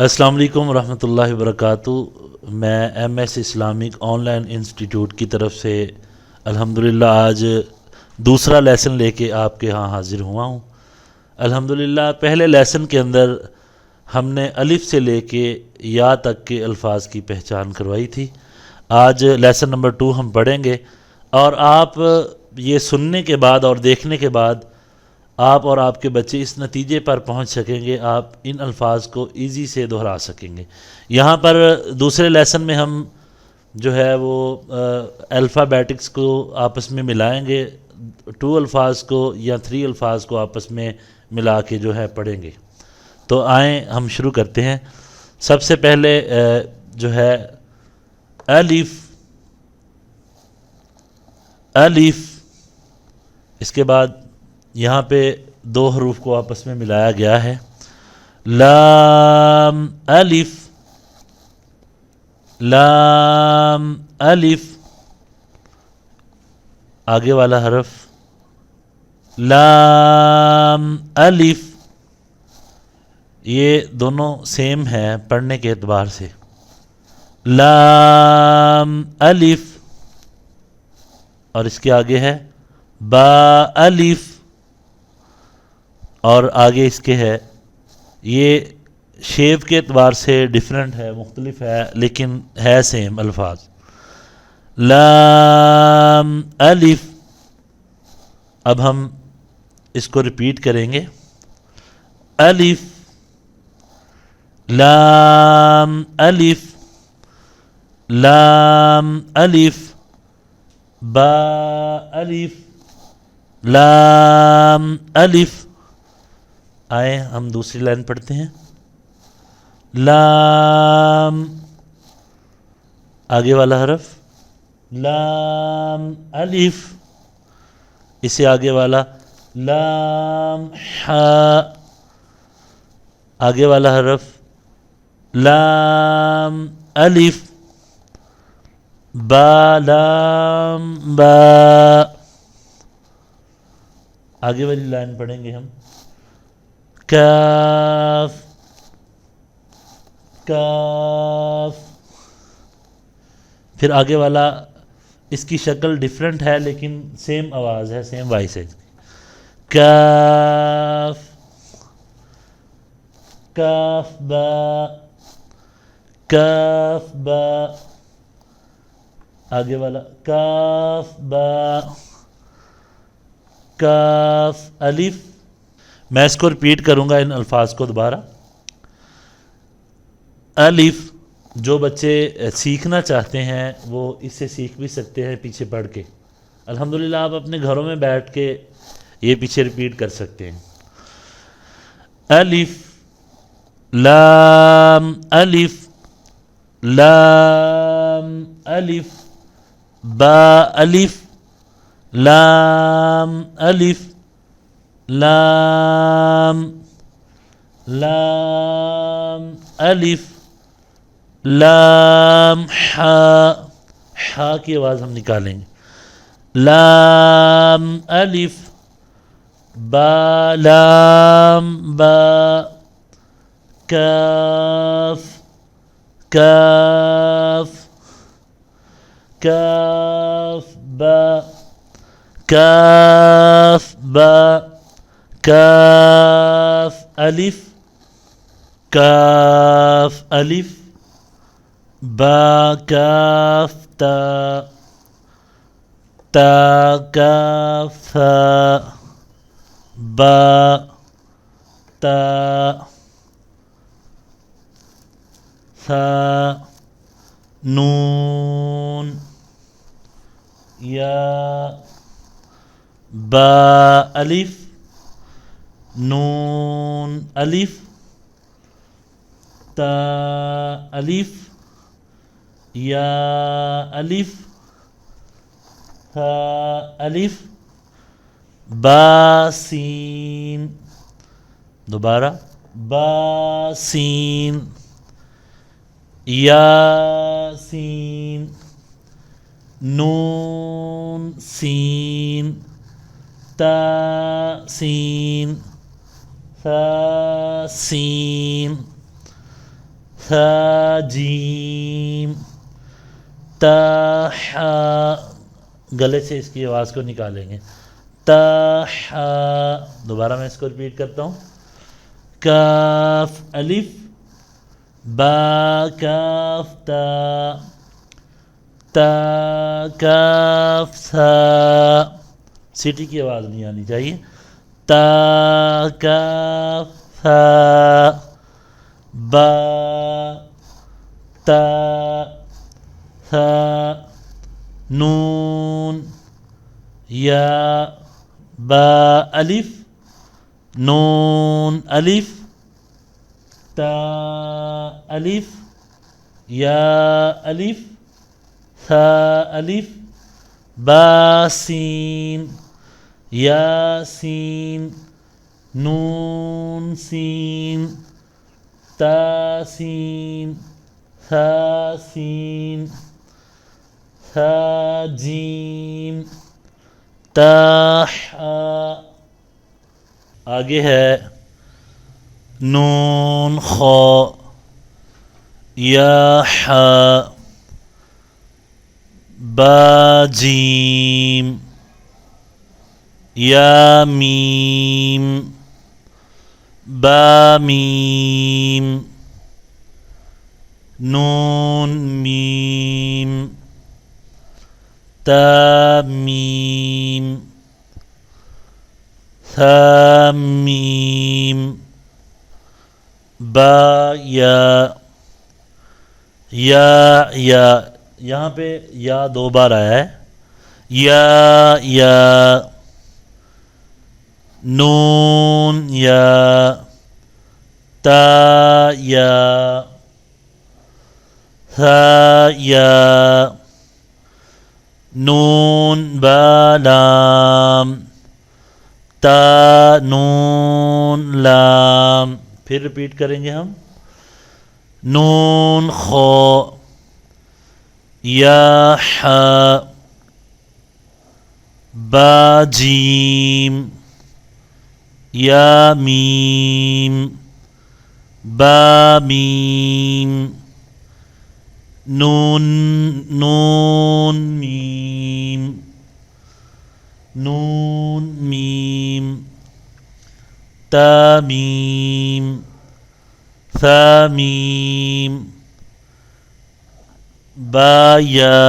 السلام علیکم ورحمۃ اللہ وبرکاتہ۔ میں M S Islamic online institute کی طرف سے الحمدللہ آج دوسرا لیسن لے کے آپ کے ہاں حاضر ہوا ہوں۔ الحمدللہ پہلے لیسن کے اندر ہم نے الف سے لے کے یا تک کے الفاظ کی پہچان کروائی تھی۔ آج لیسن نمبر 2 ہم پڑھیں گے، اور آپ یہ سننے کے بعد اور دیکھنے کے بعد آپ اور آپ کے بچے اس نتیجے پر پہنچ سکیں گے، آپ ان الفاظ کو ایزی سے دہرا سکیں گے۔ یہاں پر دوسرے لیسن میں ہم جو ہے وہ الفابیٹکس کو آپس میں ملائیں گے، 2 الفاظ کو یا 3 الفاظ کو آپس میں ملا کے جو ہے پڑھیں گے۔ تو آئیں ہم شروع کرتے ہیں۔ سب سے پہلے جو ہے الف، الف، اس کے بعد یہاں پہ 2 حروف کو آپس میں ملایا گیا ہے، لام الف، لام الف، آگے والا حرف لام الف، یہ دونوں سیم ہیں پڑھنے کے اعتبار سے، لام الف، اور اس کے آگے ہے با الف، اور آگے اس کے ہے، یہ شیپ کے اعتبار سے ڈیفرنٹ ہے، مختلف ہے، لیکن ہے سیم الفاظ، لام الف۔ اب ہم اس کو ریپیٹ کریں گے، الف، لام الف، لام الف، با الف، لام الف۔ آئیں ہم دوسری لائن پڑھتے ہیں، لام، آگے والا حرف لام الف، اس سے آگے والا لام حا، آگے والا حرف لام الف، با لام با۔ آگے والی لائن پڑھیں گے ہم، کاف، کاف، پھر آگے والا اس کی شکل ڈیفرنٹ ہے لیکن سیم آواز ہے، سیم وائس ہے، کاف، کاف با، کاف با، آگے والا کاف با، کاف الف۔ میں اس کو ریپیٹ کروں گا ان الفاظ کو دوبارہ، الف، جو بچے سیکھنا چاہتے ہیں وہ اس سے سیکھ بھی سکتے ہیں پیچھے پڑھ کے، الحمدللہ آپ اپنے گھروں میں بیٹھ کے یہ پیچھے ریپیٹ کر سکتے ہیں، الف، لام الف، لام الف، با الف، لام الف، لام، لام الف، لام حا، حا کی آواز ہم نکالیں گے، لام الف، با لام با، کاف، کاف، کاف با، کاف با، کاف الف، کاف الف، با کاف تا، تا کاف ثا، با تا، ثا نون، یا، با الف، نون الف، تا الف، یا الف، ہا الف، با سین، دوبارہ با سین، یا سین، نون سین، تا سین، ثا سین، تھا جیم تا حا، گلے سے اس کی آواز کو نکالیں گے، تا حا. دوبارہ میں اس کو ریپیٹ کرتا ہوں، کاف الف با کاف تا تا کاف ثا، سیٹی کی آواز نہیں آنی چاہیے، تا کاف ثا با تا ثا نون یا با الف نون الف تا الف یا الف ثا الف با سین یا سین نون سین تا سین ثا سین ثا جیم تا حا. آگے ہے نون خا یا حا با جیم یا میم با میم نون میم تا میم ثا میم با یا یہاں پہ یا دو بار آیا ہے، یا نون یا تا یا ثا یا نون با لام تا نون لام. پھر ریپیٹ کریں گے ہم، نون خا یا حا با جیم یا میم با میم نون میم نون میم تا میم ثا میم با یا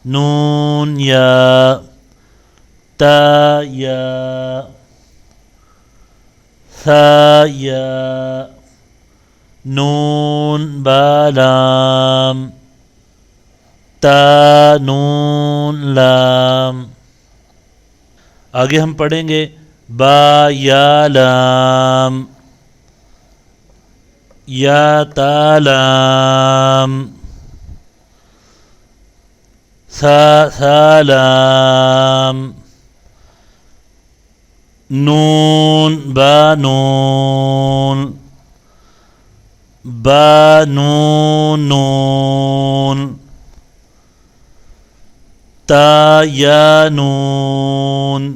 نون یا تا یا ثا یا نون با لام تا نون لام. آگے ہم پڑھیں گے با یا لام یا تا لام ثا لام نون با نون با نون نون تا یا نون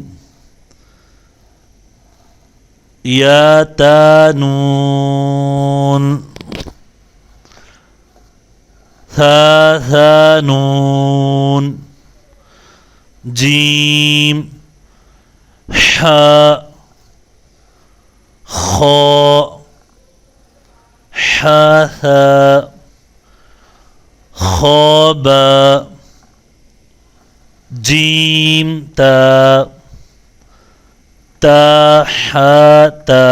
یا تا نون ثا نون جیم حا خا حا ثا خا با جیم تا تا حا تا.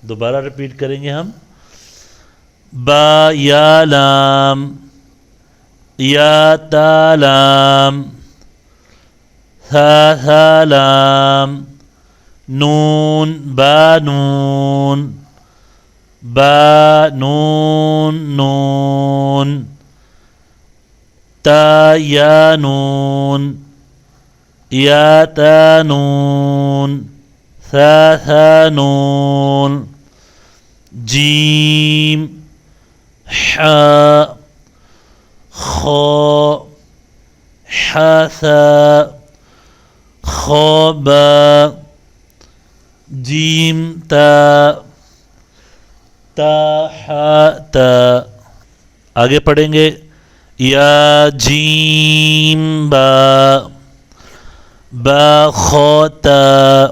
دوبارہ ریپیٹ کریں گے ہم، با یا لام یا تا لام ثا لام نون با نون با نون نون تا یا نون یا تا نون ثا نون جیم حا خا حا ثا خا با جیم تا تا ہا تا. آگے پڑھیں گے یا جیم با با خو تا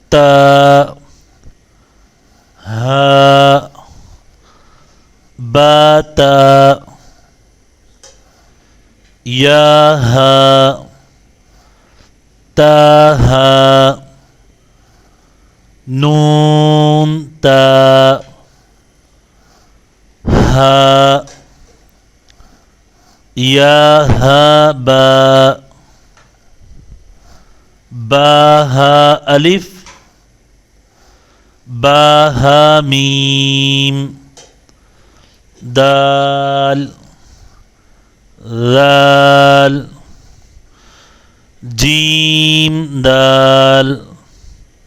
تا ہا با تا یا ہا تا ہا نون تا ہا یا ہا با با ہا الف با ہا میم دال ذال جیم دال.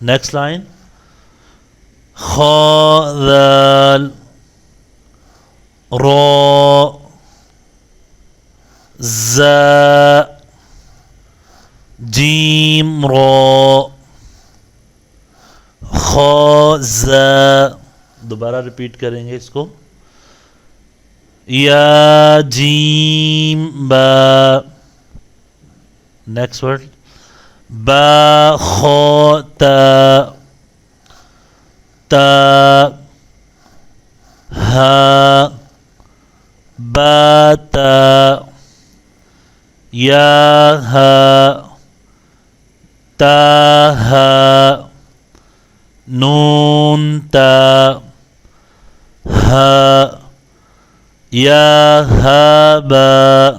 نیکسٹ لائن خا ذال رو زا جیم رو خا زا. دوبارہ ریپیٹ کریں گے اس کو یا جیم با. نیکسٹ ورڈ با خو تا تا ہا با تا یا ہا تا ہا نون تا ہا یا ہا با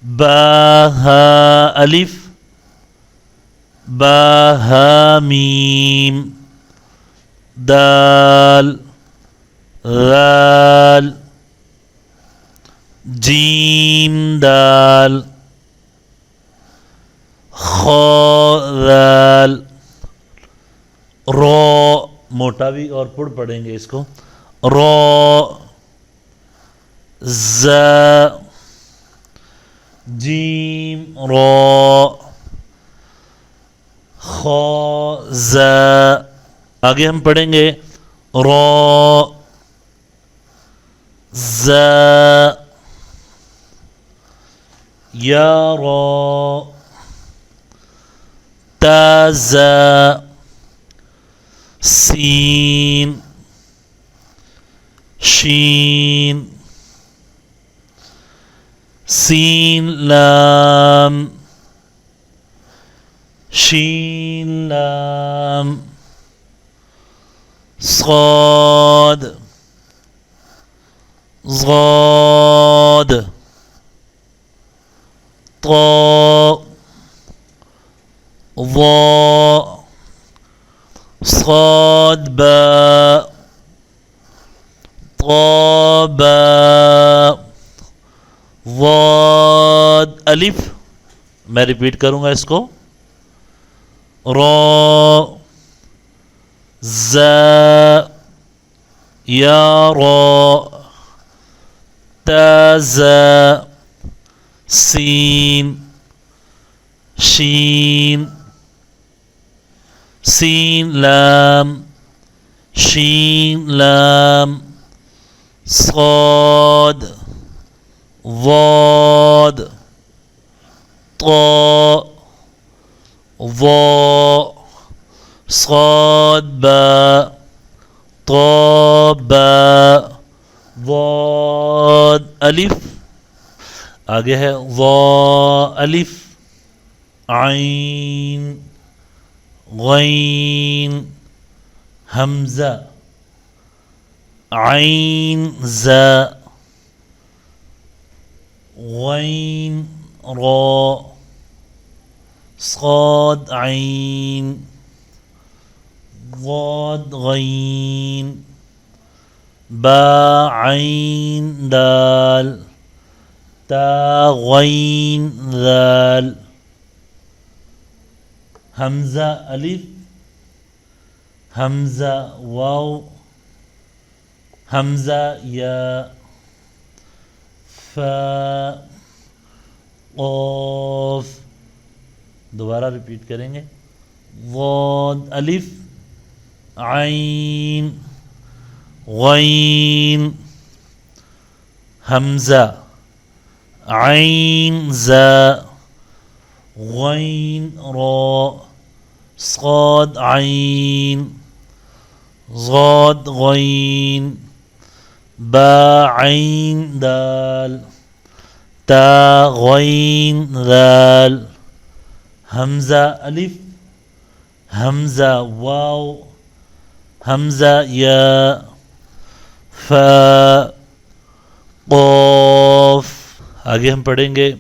با ہا الف با ہا میم دال ذال جیم دال خا ذال رو. موٹا بھی اور پڑ پڑھیں گے اس کو رو ز جیم رو خا ز. آگے ہم پڑھیں گے رو ز یا رو تا ز سین شین سین لام شین لام صاد ضاد طا ضا صاد با طا با ضاد الف. میں ریپیٹ کروں گا اس کو رو ز یا رو تا ز سین شین سین لام شین لام صاد ضاد طا ضا صاد با طا با ضاد الف. آگے ہے ضا الف عین غین حمزہ عین زا غین را صاد عین ضاد غین با عین دال تا غین ذال حمزہ الف حمزہ واو حمزہ یا فا قاف دوبارہ ریپیٹ کریں گے. ضاد الف عین غین حمزہ عین زا غین را صاد عین ضاد غین با عین دال تا غین ذال حمزہ الف حمزہ واو حمزہ یا فا قاف. آگے ہم پڑھیں گے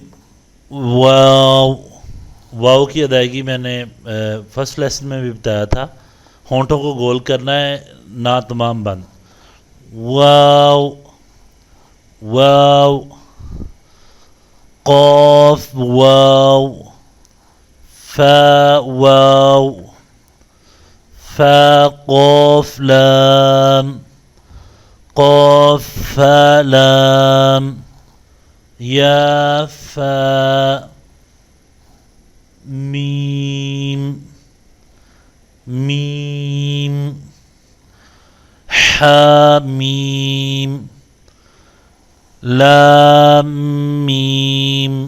واو. واو کی ادائیگی میں نے فرسٹ لیسن میں بھی بتایا تھا. ہونٹوں کو گول کرنا ہے، نہ تمام بند. واو واو قاف واو فا واو فا قاف لام قاف فا لام یا فا میم میم حا میم لام میم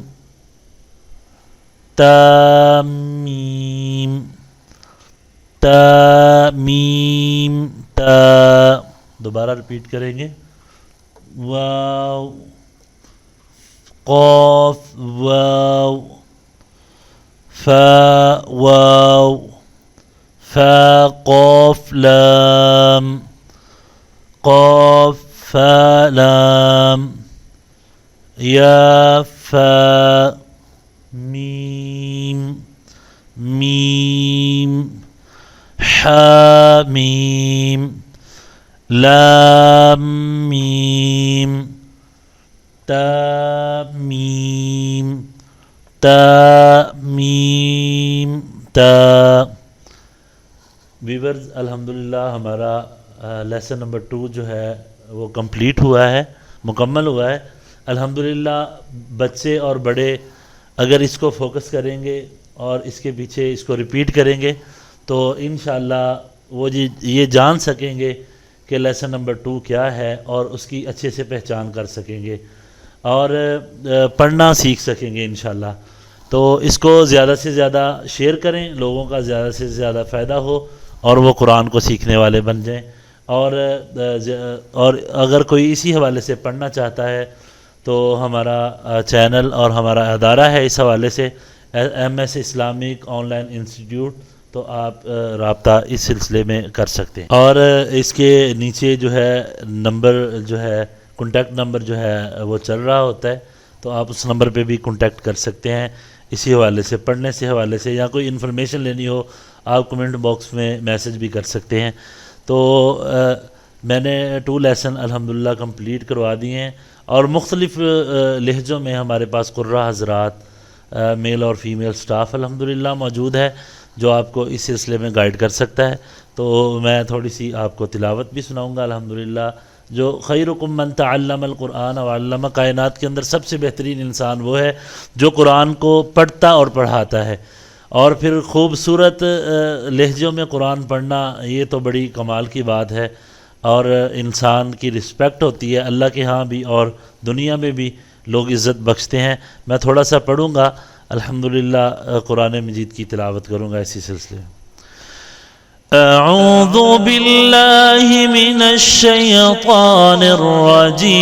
تا میم تا میم تا. دوبارہ ریپیٹ کریں گے. واو قاف واو فا واو فا قاف لام قاف فا لام یا فا میم میم حا میم لام میم تا میم تا میم تا. ویورز الحمدللہ ہمارا لیسن نمبر 2 جو ہے وہ کمپلیٹ ہوا ہے، مکمل ہوا ہے الحمدللہ. بچے اور بڑے اگر اس کو فوکس کریں گے اور اس کے پیچھے اس کو ریپیٹ کریں گے تو انشاءاللہ وہ یہ جان سکیں گے کہ لیسن نمبر 2 کیا ہے اور اس کی اچھے سے پہچان کر سکیں گے اور پڑھنا سیکھ سکیں گے انشاءاللہ. تو اس کو زیادہ سے زیادہ شیئر کریں، لوگوں کا زیادہ سے زیادہ فائدہ ہو اور وہ قرآن کو سیکھنے والے بن جائیں. اور اگر کوئی اسی حوالے سے پڑھنا چاہتا ہے تو ہمارا چینل اور ہمارا ادارہ ہے اس حوالے سے MS Islamic online institute, تو آپ رابطہ اس سلسلے میں کر سکتے ہیں. اور اس کے نیچے جو ہے نمبر جو ہے کنٹیکٹ نمبر جو ہے وہ چل رہا ہوتا ہے، تو آپ اس نمبر پہ بھی کنٹیکٹ کر سکتے ہیں اسی حوالے سے، پڑھنے سے حوالے سے، یا کوئی انفارمیشن لینی ہو آپ کمنٹ باکس میں میسج بھی کر سکتے ہیں. تو میں نے 2 لیسن الحمدللہ کمپلیٹ کروا دیے ہیں اور مختلف لہجوں میں ہمارے پاس قرہ حضرات میل اور فیمیل سٹاف الحمدللہ موجود ہے جو آپ کو اس سلسلے میں گائیڈ کر سکتا ہے. تو میں تھوڑی سی آپ کو تلاوت بھی سناؤں گا الحمدللہ. جو خیرکم من تعلم القرآن وعلم، کائنات کے اندر سب سے بہترین انسان وہ ہے جو قرآن کو پڑھتا اور پڑھاتا ہے. اور پھر خوبصورت لہجوں میں قرآن پڑھنا یہ تو بڑی کمال کی بات ہے اور انسان کی رسپیکٹ ہوتی ہے اللہ کے ہاں بھی اور دنیا میں بھی لوگ عزت بخشتے ہیں. میں تھوڑا سا پڑھوں گا الحمدللہ، قرآن مجید کی تلاوت کروں گا اسی سلسلے میں. اعوذ باللہ من الشیطان الرجیم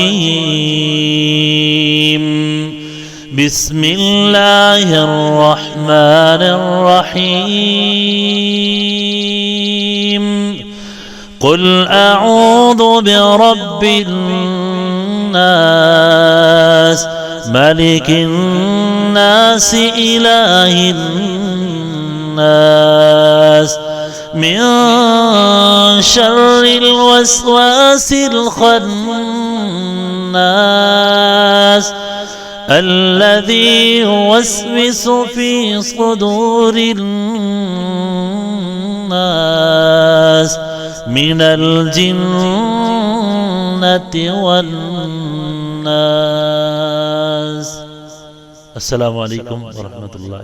بسم اللہ الرحمن الرحیم قل اعوذ برب الناس ملک الناس الہ الناس من شر الوسواس الخناس الذي يوسوس في صدور الناس من الجنة والناس. السلام علیکم ورحمۃ اللہ.